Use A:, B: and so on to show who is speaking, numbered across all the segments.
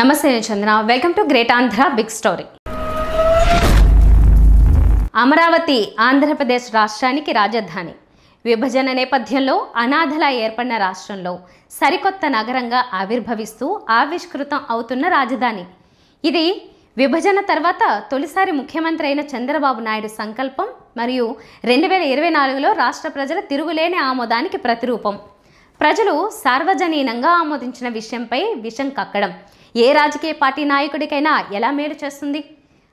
A: నమస్తే నేను Chandana. Welcome to great Andhra big story. Amaravati Andhra Pradesh రాష్ట్రానికి రాజధాని. విభజన నేపథ్యంలో అనాథలా ఏర్పడిన రాష్ట్రంలో సరికొత్త నగరంగా ఆవిర్భవిస్తూ ఆవిష్కృతం అవుతున్న రాజధాని ఇది. విభజన తర్వాత తొలిసారి ముఖ్యమంత్రి అయిన చంద్రబాబు నాయుడు సంకల్పం మరియు 2024లో రాష్ట్ర ప్రజల తిరుగులేని ఆమోదానికి ప్రతిరూపం. ప్రజలు సార్వజనీనంగా ఆమోదించిన విషయంపై విషం కక్కడం ఏ రాజకీయ పార్టీ నాయకుడికైనా ఎలా మేలు చేస్తుంది?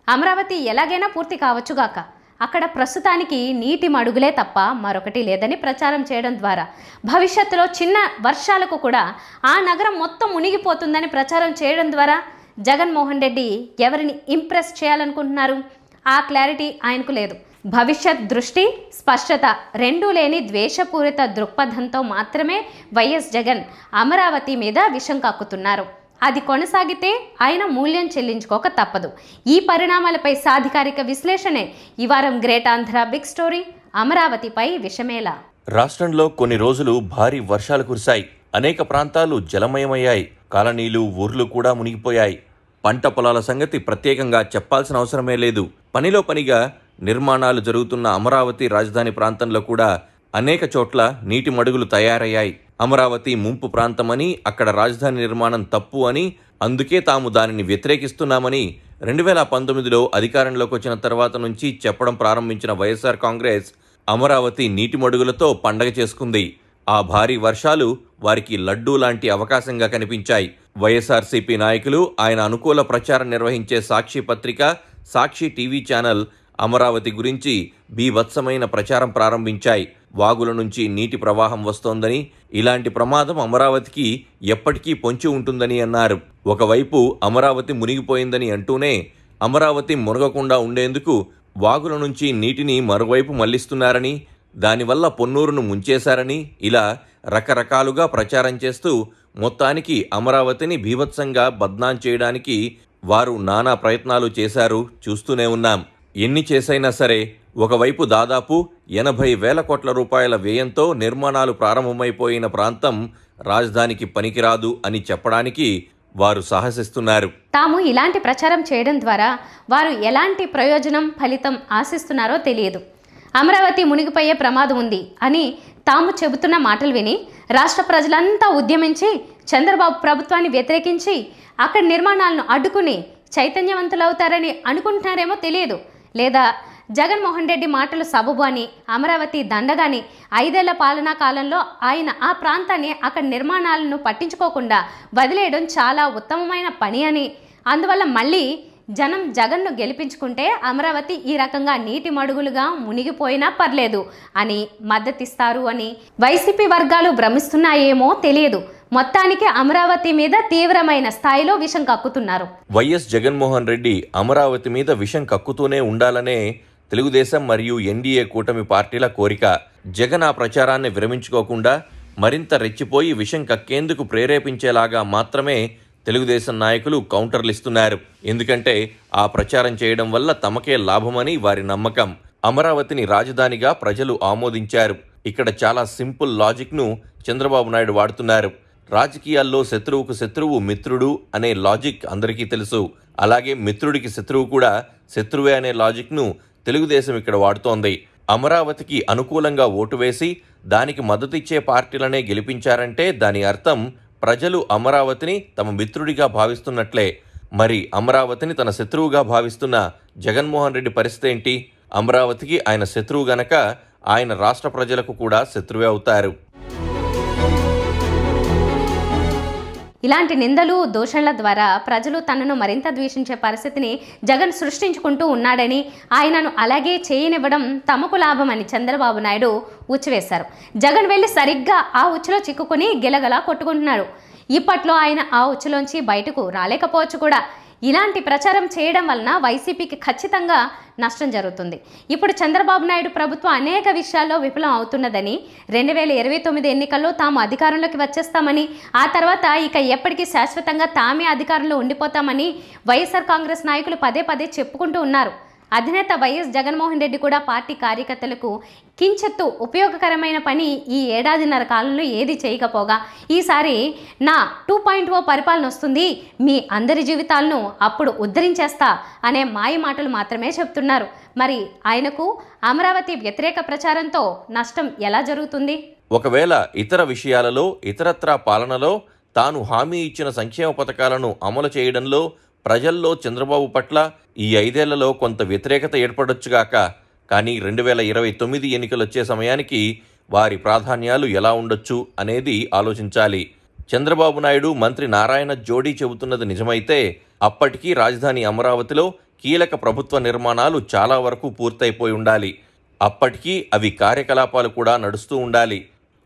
A: అమరావతి ఎలాగైనా పూర్తి కావచ్చుగాక, అక్కడ ప్రస్తుతానికి నీటి మడుగులే తప్ప మరొకటి లేదని ప్రచారం చేయడం ద్వారా భవిష్యత్తులో చిన్న వర్షాలకు కూడా ఆ నగరం మొత్తం మునిగిపోతుందని ప్రచారం చేయడం ద్వారా జగన్మోహన్ రెడ్డి ఎవరిని ఇంప్రెస్ చేయాలనుకుంటున్నారు? ఆ క్లారిటీ ఆయనకు లేదు. భవిష్యత్ దృష్టి, స్పష్టత రెండూ లేని ద్వేషపూరిత దృక్పథంతో మాత్రమే వైఎస్ జగన్ అమరావతి మీద విషం కక్కుతున్నారు. అది కొనసాగితే ఆయన మూల్యం చెల్లించుకోక తప్పదు. ఈ పరిణామాలపై సాధికారిక విశ్లేషణే ఈ వారం గ్రేట్ ఆంధ్ర బిగ్ స్టోరీ. అమరావతిపై విషమేలా.
B: రాష్ట్రంలో కొన్ని రోజులు భారీ వర్షాలు కురిశాయి. అనేక ప్రాంతాలు జలమయమయ్యాయి. కాలనీలు, ఊర్లు కూడా మునిగిపోయాయి. పంట పొలాల సంగతి ప్రత్యేకంగా చెప్పాల్సిన అవసరమే లేదు. పనిలో పనిగా నిర్మాణాలు జరుగుతున్న అమరావతి రాజధాని ప్రాంతంలో కూడా అనేక చోట్ల నీటి మడుగులు తయారయ్యాయి. అమరావతి ముంపు ప్రాంతమని, అక్కడ రాజధాని నిర్మాణం తప్పు అని, అందుకే తాము దానిని వ్యతిరేకిస్తున్నామని 2019లో అధికారంలోకి వచ్చిన తర్వాత నుంచి చెప్పడం ప్రారంభించిన వైఎస్ఆర్ కాంగ్రెస్ అమరావతి నీటి మడుగులతో పండగ చేసుకుంది. ఆ భారీ వర్షాలు వారికి లడ్డూ లాంటి అవకాశంగా కనిపించాయి. వైఎస్ఆర్సీపీ నాయకులు, ఆయన అనుకూల ప్రచారం నిర్వహించే సాక్షి పత్రిక, సాక్షి టీవీ ఛానల్ అమరావతి గురించి బీభత్సమైన ప్రచారం ప్రారంభించాయి. వాగుల నుంచి నీటి ప్రవాహం వస్తోందని, ఇలాంటి ప్రమాదం అమరావతికి ఎప్పటికీ పొంచి ఉంటుందని అన్నారు. ఒకవైపు అమరావతి మునిగిపోయిందని అంటూనే అమరావతి మునగకుండా ఉండేందుకు వాగుల నుంచి నీటిని మరోవైపు మళ్లిస్తున్నారని, దానివల్ల పొన్నూరును ముంచేశారని, ఇలా రకరకాలుగా ప్రచారం చేస్తూ మొత్తానికి అమరావతిని బీభత్సంగా బద్నాం చేయడానికి వారు నానా ప్రయత్నాలు చేశారు. చూస్తూనే ఉన్నాం. ఎన్ని చేసైనా సరే ఒకవైపు దాదాపు 80,000 కోట్ల రూపాయల వ్యయంతో నిర్మాణాలు ప్రారంభమైపోయిన ప్రాంతం రాజధానికి పనికిరాదు అని చెప్పడానికి వారు సాహసిస్తున్నారు.
A: తాము ఇలాంటి ప్రచారం చేయడం ద్వారా వారు ఎలాంటి ప్రయోజనం, ఫలితం ఆశిస్తున్నారో తెలియదు. అమరావతి మునిగిపోయే ప్రమాదం ఉంది అని తాము చెబుతున్న మాటలు విని రాష్ట్ర ప్రజలంతా ఉద్యమించి చంద్రబాబు ప్రభుత్వాన్ని వ్యతిరేకించి అక్కడి నిర్మాణాలను అడ్డుకుని చైతన్యవంతులవుతారని అనుకుంటున్నారేమో తెలియదు. లేదా జగన్మోహన్ రెడ్డి మాటలు సబబు అని, అమరావతి దండగాని 5 ఏళ్ల పాలనా కాలంలో ఆయన ఆ ప్రాంతాన్ని, అక్కడి నిర్మాణాలను పట్టించుకోకుండా వదిలేయడం చాలా ఉత్తమమైన పని అని, అందువల్ల మళ్ళీ జనం జగన్ను గెలిపించుకుంటే అమరావతి ఈ రకంగా నీటి మడుగులుగా మునిగిపోయినా పర్లేదు అని మద్దతిస్తారు అని వైసీపీ వర్గాలు భ్రమిస్తున్నాయేమో తెలియదు. మొత్తానికి అమరావతి మీద తీవ్రమైన స్థాయిలో విషం కక్కుతున్నారు.
B: వైఎస్ జగన్మోహన్ రెడ్డి అమరావతి మీద విషం కక్కుతూనే ఉండాలనే తెలుగుదేశం మరియు ఎన్డీఏ కూటమి పార్టీల కోరిక. జగన్ ఆ ప్రచారాన్ని విరమించుకోకుండా మరింత రెచ్చిపోయి విషం కక్కేందుకు ప్రేరేపించేలాగా మాత్రమే తెలుగుదేశం నాయకులు కౌంటర్లిస్తున్నారు. ఎందుకంటే ఆ ప్రచారం చేయడం వల్ల తమకే లాభమని వారి నమ్మకం. అమరావతిని రాజధానిగా ప్రజలు ఆమోదించారు. ఇక్కడ చాలా సింపుల్ లాజిక్ను చంద్రబాబు నాయుడు వాడుతున్నారు. రాజకీయాల్లో శత్రువుకు శత్రువు మిత్రుడు అనే లాజిక్ అందరికీ తెలుసు. అలాగే మిత్రుడికి శత్రువు కూడా శత్రువే అనే లాజిక్ను తెలుగుదేశం ఇక్కడ వాడుతోంది. అమరావతికి అనుకూలంగా ఓటు వేసి దానికి మద్దతిచ్చే పార్టీలనే గెలిపించారంటే దాని అర్థం ప్రజలు అమరావతిని తమ మిత్రుడిగా భావిస్తున్నట్లే. మరి అమరావతిని తన శత్రువుగా భావిస్తున్న జగన్మోహన్ రెడ్డి పరిస్థితి ఏంటి? అమరావతికి ఆయన శత్రువు గనక ఆయన రాష్ట్ర ప్రజలకు కూడా శత్రువే అవుతారు.
A: ఇలాంటి నిందలు, దూషణల ద్వారా ప్రజలు తనను మరింత ద్వేషించే పరిస్థితిని జగన్ సృష్టించుకుంటూ ఉన్నాడని, ఆయనను అలాగే చేయనివ్వడం తమకు లాభమని చంద్రబాబు నాయుడు ఉచ్చివేశారు. జగన్ వెళ్ళి సరిగ్గా ఆ ఉచ్చులో చిక్కుకుని గిలగలా కొట్టుకుంటున్నాడు. ఇప్పట్లో ఆయన ఆ ఉచ్చులోంచి బయటకు రాలేకపోవచ్చు కూడా. ఇలాంటి ప్రచారం చేయడం వలన వైసీపీకి ఖచ్చితంగా నష్టం జరుగుతుంది. ఇప్పుడు చంద్రబాబు నాయుడు ప్రభుత్వం అనేక విషయాల్లో విఫలం అవుతున్నదని, 2029 ఎన్నికల్లో తాము అధికారంలోకి వచ్చేస్తామని, ఆ తర్వాత ఇక ఎప్పటికీ శాశ్వతంగా తామే అధికారంలో ఉండిపోతామని వైఎస్ఆర్ కాంగ్రెస్ నాయకులు పదే పదే చెప్పుకుంటూ ఉన్నారు. అధినేత వైఎస్ జగన్మోహన్ రెడ్డి కూడా పార్టీ కార్యకర్తలకు కించెత్తు ఉపయోగకరమైన పని ఈ ఏడాదిన్నర కాలంలో ఏది చేయకపోగా ఈసారి నా 2.0 పరిపాలన వస్తుంది, మీ అందరి జీవితాలను అప్పుడు ఉద్ధరించేస్తా అనే మాయ మాటలు మాత్రమే చెప్తున్నారు. మరి ఆయనకు అమరావతి వ్యతిరేక ప్రచారంతో నష్టం ఎలా జరుగుతుంది?
B: ఒకవేళ ఇతర విషయాలలో, ఇతరత్రా పాలనలో తాను హామీ ఇచ్చిన సంక్షేమ పథకాలను అమలు చేయడంలో ప్రజల్లో చంద్రబాబు పట్ల ఈ 5 ఏళ్లలో కొంత వ్యతిరేకత ఏర్పడొచ్చుగాక, కానీ 2029 ఎన్నికలొచ్చే సమయానికి వారి ప్రాధాన్యాలు ఎలా ఉండొచ్చు అనేది ఆలోచించాలి. చంద్రబాబు నాయుడు, మంత్రి నారాయణ జోడీ చెబుతున్నది నిజమైతే అప్పటికీ రాజధాని అమరావతిలో కీలక ప్రభుత్వ నిర్మాణాలు చాలా వరకు పూర్తయిపోయి ఉండాలి. అప్పటికీ అవి కార్యకలాపాలు కూడా నడుస్తూ ఉండాలి.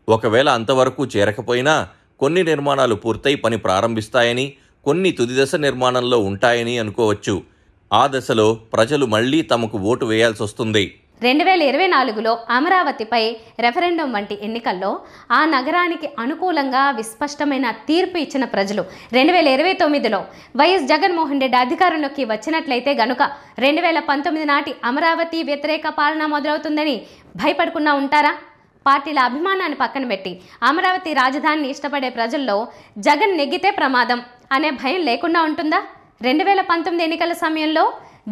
B: ఒకవేళ అంతవరకు చేరకపోయినా కొన్ని నిర్మాణాలు పూర్తయి పని ప్రారంభిస్తాయని, కొన్ని తుది దశ నిర్మాణంలో ఉంటాయని అనుకోవచ్చు. ఆ దశలో ప్రజలు మళ్లీ తమకు ఓటు వేయాల్సి వస్తుంది.
A: 2024లో అమరావతిపై రెఫరెండం వంటి ఎన్నికల్లో ఆ నగరానికి అనుకూలంగా విస్పష్టమైన తీర్పు ఇచ్చిన ప్రజలు 2029లో వైఎస్ జగన్మోహన్ రెడ్డి అధికారంలోకి వచ్చినట్లయితే గనుక 2019 నాటి అమరావతి వ్యతిరేక పాలన మొదలవుతుందని భయపడకుండా ఉంటారా? పార్టీల అభిమానాన్ని పక్కన పెట్టి అమరావతి రాజధానిని ఇష్టపడే ప్రజల్లో జగన్ నెగ్గితే ప్రమాదం అనే భయం లేకుండా ఉంటుందా? 2019 ఎన్నికల సమయంలో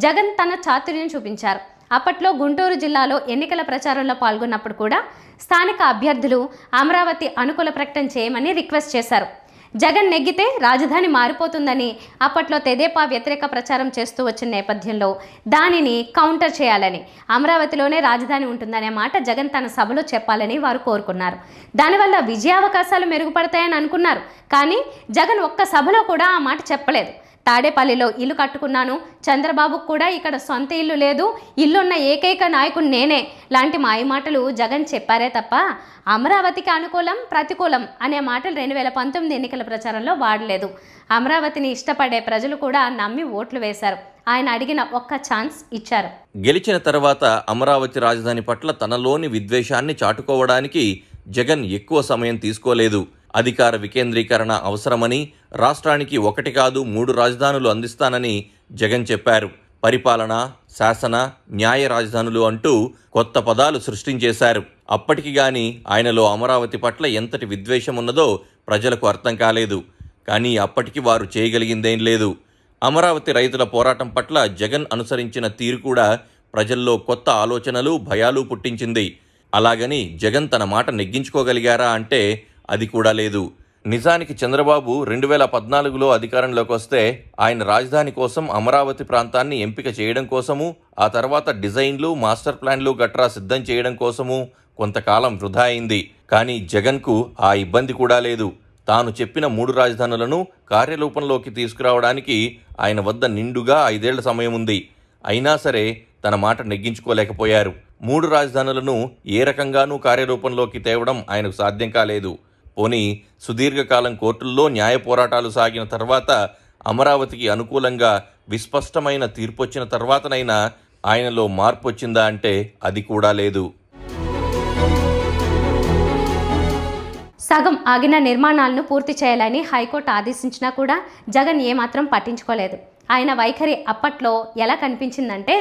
A: జగన్ తన చాతుర్యం చూపించారు. అప్పట్లో గుంటూరు జిల్లాలో ఎన్నికల ప్రచారంలో పాల్గొన్నప్పుడు కూడా స్థానిక అభ్యర్థులు అమరావతి అనుకూల ప్రకటన చేయమని రిక్వెస్ట్ చేశారు. జగన్ నెగ్గితే రాజధాని మారిపోతుందని అప్పట్లో తెదేపా వ్యతిరేక ప్రచారం చేస్తూ వచ్చిన నేపథ్యంలో దానిని కౌంటర్ చేయాలని, అమరావతిలోనే రాజధాని ఉంటుందనే మాట జగన్ తన సభలో చెప్పాలని వారు కోరుకున్నారు. దానివల్ల విజయావకాశాలు మెరుగుపడతాయని అనుకున్నారు. కానీ జగన్ ఒక్క సభలో కూడా ఆ మాట చెప్పలేదు. తాడేపల్లిలో ఇల్లు కట్టుకున్నాను, చంద్రబాబుకు కూడా ఇక్కడ సొంత ఇల్లు లేదు, ఇల్లున్న ఏకైక నాయకుడు నేనే లాంటి మాయమాటలు జగన్ చెప్పారే తప్ప అమరావతికి అనుకూలం, ప్రతికూలం అనే మాటలు 2019 ఎన్నికల ప్రచారంలో వాడలేదు. అమరావతిని ఇష్టపడే ప్రజలు కూడా నమ్మి ఓట్లు వేశారు. ఆయన అడిగిన ఒక్క ఛాన్స్ ఇచ్చారు.
B: గెలిచిన తర్వాత అమరావతి రాజధాని పట్ల తనలోని విద్వేషాన్ని చాటుకోవడానికి జగన్ ఎక్కువ సమయం తీసుకోలేదు. అధికార వికేంద్రీకరణ అవసరమని, రాష్ట్రానికి 1 కాదు 3 రాజధానులు అందిస్తానని జగన్ చెప్పారు. పరిపాలన, శాసన, న్యాయ రాజధానులు అంటూ కొత్త పదాలు సృష్టించేశారు. అప్పటికి గాని ఆయనలో అమరావతి పట్ల ఎంతటి విద్వేషం ఉన్నదో ప్రజలకు అర్థం కాలేదు. కానీ అప్పటికి వారు చేయగలిగిందేం లేదు. అమరావతి రైతుల పోరాటం పట్ల జగన్ అనుసరించిన తీరు కూడా ప్రజల్లో కొత్త ఆలోచనలు, భయాలు పుట్టించింది. అలాగని జగన్ తన మాట నెగ్గించుకోగలిగారా అంటే అది కూడా లేదు. నిజానికి చంద్రబాబు 2014లో అధికారంలోకి వస్తే ఆయన రాజధాని కోసం అమరావతి ప్రాంతాన్ని ఎంపిక చేయడం కోసము, ఆ తర్వాత డిజైన్లు, మాస్టర్ ప్లాన్లు గట్రా సిద్ధం చేయడం కోసము కొంతకాలం వృధా అయింది. కానీ జగన్కు ఆ ఇబ్బంది కూడా లేదు. తాను చెప్పిన 3 రాజధానులను కార్యరూపంలోకి తీసుకురావడానికి ఆయన వద్ద నిండుగా 5 ఏళ్ల సమయం ఉంది. అయినా సరే తన మాట నెగ్గించుకోలేకపోయారు. 3 రాజధానులను ఏ రకంగానూ కార్యరూపంలోకి తేవడం ఆయనకు సాధ్యం కాలేదు. పోనీ సుదీర్ఘకాలం కోర్టుల్లో న్యాయ పోరాటాలు సాగిన తర్వాత, అమరావతికి అనుకూలంగా విస్పష్టమైన తీర్పొచ్చిన తర్వాతనైనా ఆయనలో మార్పు వచ్చిందా అంటే అది కూడా లేదు.
A: సగం ఆగిన నిర్మాణాలను పూర్తి చేయాలని హైకోర్టు ఆదేశించినా కూడా జగన్ ఏమాత్రం పట్టించుకోలేదు. ఆయన వైఖరి అప్పట్లో ఎలా కనిపించిందంటే,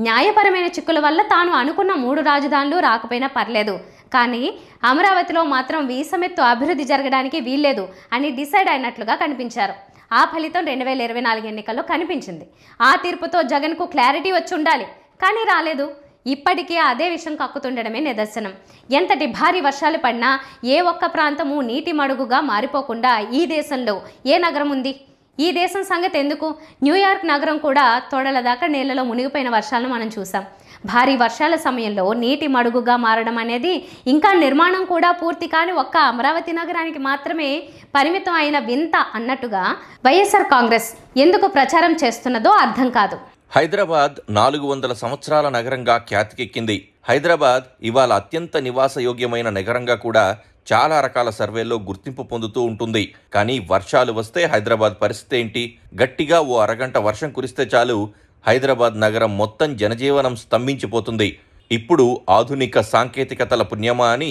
A: న్యాయపరమైన చిక్కుల వల్ల తాను అనుకున్న 3 రాజధానులు రాకపోయినా పర్లేదు, కానీ అమరావతిలో మాత్రం వీసమెత్తు అభివృద్ధి జరగడానికి వీల్లేదు అని డిసైడ్ అయినట్లుగా కనిపించారు. ఆ ఫలితం 2024 ఎన్నికల్లో కనిపించింది. ఆ తీర్పుతో జగన్కు క్లారిటీ వచ్చి ఉండాలి, కానీ రాలేదు. ఇప్పటికీ అదే విషయం కక్కుతుండడమే నిదర్శనం. ఎంతటి భారీ వర్షాలు పడినా ఏ ఒక్క ప్రాంతము నీటి మడుగుగా మారిపోకుండా ఈ దేశంలో ఏ నగరం ఉంది? ఈ దేశం సంగతి ఎందుకు, న్యూయార్క్ నగరం కూడా తొడల దాకా నీళ్లలో మునిగిపోయిన వర్షాలను మనం చూసాం. భారీ వర్షాల సమయంలో నీటి మడుగుగా మారడం అనేది ఇంకా నిర్మాణం కూడా పూర్తి కాని ఒక్క అమరావతి నగరానికి మాత్రమే పరిమితం అయిన వింత అన్నట్టుగా వైఎస్ఆర్ కాంగ్రెస్ ఎందుకు ప్రచారం చేస్తున్నదో అర్థం కాదు.
B: హైదరాబాద్ 400 సంవత్సరాల నగరంగా ఖ్యాతికెక్కింది. హైదరాబాద్ ఇవాళ అత్యంత నివాసయోగ్యమైన నగరంగా కూడా చాలా రకాల సర్వేల్లో గుర్తింపు పొందుతూ ఉంటుంది. కానీ వర్షాలు వస్తే హైదరాబాద్ పరిస్థితి ఏంటి? గట్టిగా ఓ అరగంట వర్షం కురిస్తే చాలు హైదరాబాద్ నగరం మొత్తం జనజీవనం స్తంభించిపోతుంది. ఇప్పుడు ఆధునిక సాంకేతికతల పుణ్యమా అని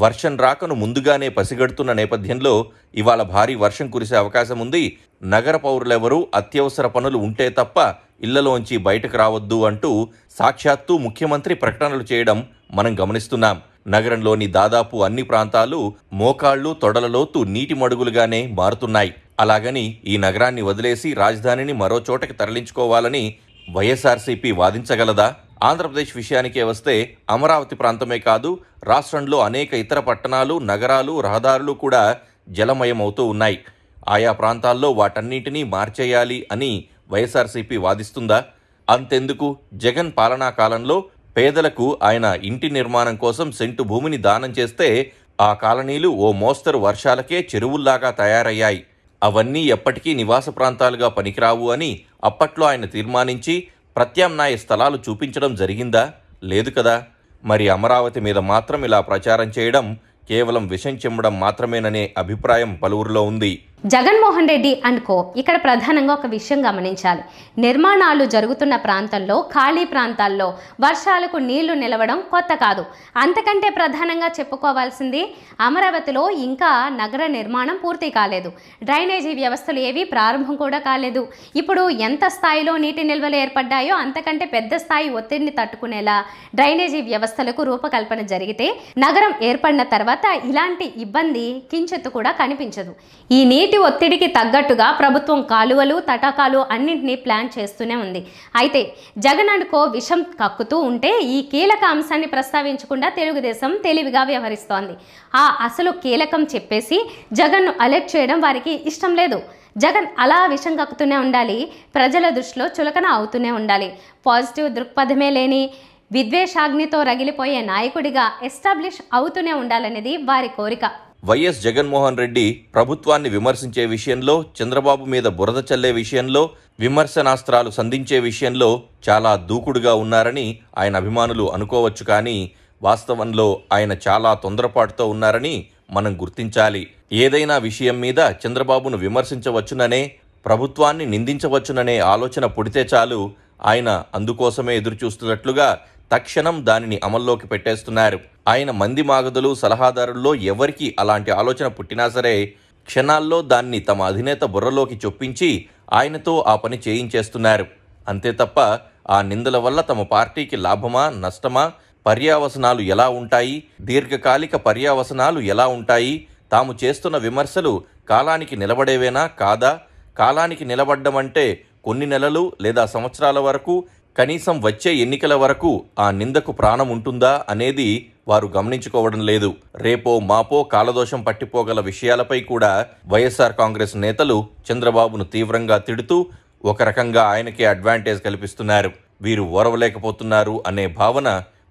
B: వర్షం రాకను ముందుగానే పసిగడుతున్న నేపథ్యంలో ఇవాళ భారీ వర్షం కురిసే అవకాశం ఉంది. నగర పౌరులెవరూ అత్యవసర పనులు ఉంటే తప్ప ఇళ్లలోంచి బయటకు రావద్దు అంటూ సాక్షాత్తు ముఖ్యమంత్రి ప్రకటనలు చేయడం మనం గమనిస్తున్నాం. నగరంలోని దాదాపు అన్ని ప్రాంతాలు మోకాళ్లు తొడల లోతు నీటి మడుగులుగానే మారుతున్నాయి. అలాగని ఈ నగరాన్ని వదిలేసి రాజధానిని మరో చోటకి తరలించుకోవాలని వైఎస్ఆర్సీపీ వాదించగలదా? ఆంధ్రప్రదేశ్ విషయానికే వస్తే అమరావతి ప్రాంతమే కాదు, రాష్ట్రంలో అనేక ఇతర పట్టణాలు, నగరాలు, రహదారులు కూడా జలమయమవుతూ ఉన్నాయి. ఆయా ప్రాంతాల్లో వాటన్నింటినీ మార్చేయాలి అని వైఎస్ఆర్సీపీ వాదిస్తుందా? అంతెందుకు, జగన్ పాలనా కాలంలో పేదలకు ఆయన ఇంటి నిర్మాణం కోసం సెంటు భూమిని దానం చేస్తే ఆ కాలనీలు ఓ మోస్తరు వర్షాలకే చెరువుల్లాగా తయారయ్యాయి. అవన్నీ ఎప్పటికీ నివాస ప్రాంతాలుగా పనికిరావు అని అప్పట్లో ఆయన తీర్మానించి ప్రత్యామ్నాయ స్థలాలు చూపించడం జరిగిందా? లేదు కదా. మరి అమరావతి మీద మాత్రం ఇలా ప్రచారం చేయడం కేవలం విషం చిమ్మడం మాత్రమేననే అభిప్రాయం పలువురిలో ఉంది.
A: జగన్మోహన్ రెడ్డి అండ్ కో ఇక్కడ ప్రధానంగా ఒక విషయం గమనించాలి. నిర్మాణాలు జరుగుతున్న ప్రాంతంలో, ఖాళీ ప్రాంతాల్లో వర్షాలకు నీళ్లు నిలవడం కొత్త కాదు. అంతకంటే ప్రధానంగా చెప్పుకోవాల్సింది అమరావతిలో ఇంకా నగర నిర్మాణం పూర్తి కాలేదు. డ్రైనేజీ వ్యవస్థలు ఏవి ప్రారంభం కూడా కాలేదు. ఇప్పుడు ఎంత స్థాయిలో నీటి నిల్వలు ఏర్పడ్డాయో అంతకంటే పెద్ద స్థాయి ఒత్తిడిని తట్టుకునేలా డ్రైనేజీ వ్యవస్థలకు రూపకల్పన జరిగితే నగరం ఏర్పడిన తర్వాత ఇలాంటి ఇబ్బంది కించెత్తు కూడా కనిపించదు. ఈ నీటి ఒత్తిడికి తగ్గట్టుగా ప్రభుత్వం కాలువలు, తటాకాలు అన్నింటినీ ప్లాన్ చేస్తూనే ఉంది. అయితే జగన్ అండ్ కో విషం కక్కుతూ ఉంటే ఈ కీలక అంశాన్ని ప్రస్తావించకుండా తెలుగుదేశం తెలివిగా వ్యవహరిస్తోంది. ఆ అసలు కీలకం చెప్పేసి జగన్ను అలర్ట్ చేయడం వారికి ఇష్టం లేదు. జగన్ అలా విషం కక్కుతూనే ఉండాలి, ప్రజల దృష్టిలో చులకన అవుతూనే ఉండాలి. పాజిటివ్ దృక్పథమే లేని విద్వేషాగ్నితో రగిలిపోయే నాయకుడిగా ఎస్టాబ్లిష్ అవుతూనే ఉండాలనేది వారి కోరిక.
B: వైఎస్ జగన్మోహన్ రెడ్డి ప్రభుత్వాన్ని విమర్శించే విషయంలో, చంద్రబాబు మీద బురద చల్లే విషయంలో, విమర్శనాస్త్రాలు సంధించే విషయంలో చాలా దూకుడుగా ఉన్నారని ఆయన అభిమానులు అనుకోవచ్చు. కానీ వాస్తవంలో ఆయన చాలా తొందరపాటుతో ఉన్నారని మనం గుర్తించాలి. ఏదైనా విషయం మీద చంద్రబాబును విమర్శించవచ్చుననే, ప్రభుత్వాన్ని నిందించవచ్చుననే ఆలోచన పుడితే చాలు ఆయన అందుకోసమే ఎదురుచూస్తున్నట్లుగా తక్షణం దానిని అమల్లోకి పెట్టేస్తున్నారు. ఆయన మంది మాగదులు, సలహాదారుల్లో ఎవరికి అలాంటి ఆలోచన పుట్టినా సరే క్షణాల్లో దాన్ని తమ అధినేత బుర్రలోకి చొప్పించి ఆయనతో ఆ పని చేయించేస్తున్నారు. అంతే తప్ప ఆ నిందల వల్ల తమ పార్టీకి లాభమా, నష్టమా, పర్యావసనాలు ఎలా ఉంటాయి, దీర్ఘకాలిక పర్యావసనాలు ఎలా ఉంటాయి, తాము చేస్తున్న విమర్శలు కాలానికి నిలబడేవేనా కాదా, కాలానికి నిలబడ్డం అంటే కొన్ని నెలలు లేదా సంవత్సరాల వరకు, కనీసం వచ్చే ఎన్నికల వరకు ఆ నిందకు ప్రాణం ఉంటుందా అనేది వారు గమనించుకోవడం లేదు. రేపో మాపో కాలదోషం పట్టిపోగల విషయాలపై కూడా వైఎస్ఆర్ కాంగ్రెస్ నేతలు చంద్రబాబును తీవ్రంగా తిడుతూ ఒక రకంగా ఆయనకే అడ్వాంటేజ్ కల్పిస్తున్నారు. వీరు ఓరవలేకపోతున్నారు అనే భావన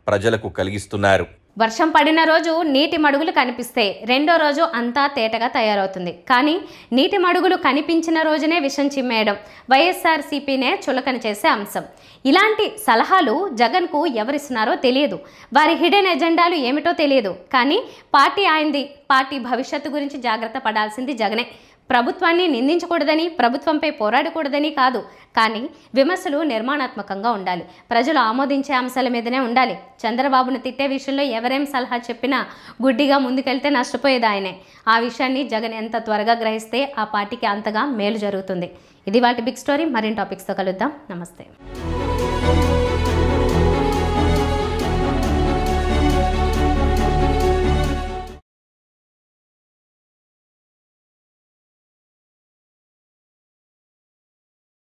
B: ప్రజలకు కలిగిస్తున్నారు.
A: వర్షం పడిన రోజు నీటి మడుగులు కనిపిస్తే రెండో రోజు అంతా తేటగా తయారవుతుంది. కానీ నీటి మడుగులు కనిపించిన రోజునే విషం చిమ్మేయడం వైఎస్ఆర్సీపీనే చులకన చేసే అంశం. ఇలాంటి సలహాలు జగన్కు ఎవరిస్తున్నారో తెలియదు, వారి హిడెన్ ఎజెండాలు ఏమిటో తెలియదు. కానీ పార్టీ ఆయనది, పార్టీ భవిష్యత్తు గురించి జాగ్రత్త పడాల్సింది జగనే. ప్రభుత్వాన్ని నిందించకూడదని, ప్రభుత్వంపై పోరాడకూడదని కాదు, కానీ విమర్శలు నిర్మాణాత్మకంగా ఉండాలి, ప్రజలు ఆమోదించే అంశాల మీదనే ఉండాలి. చంద్రబాబును తిట్టే విషయంలో ఎవరేం సలహా చెప్పినా గుడ్డిగా ముందుకెళ్తే నష్టపోయేది ఆయనే. ఆ విషయాన్ని జగన్ ఎంత త్వరగా గ్రహిస్తే ఆ పార్టీకి అంతగా మేలు జరుగుతుంది. ఇది వాటి బిగ్ స్టోరీ. మరిన్ని టాపిక్స్తో కలుద్దాం. నమస్తే.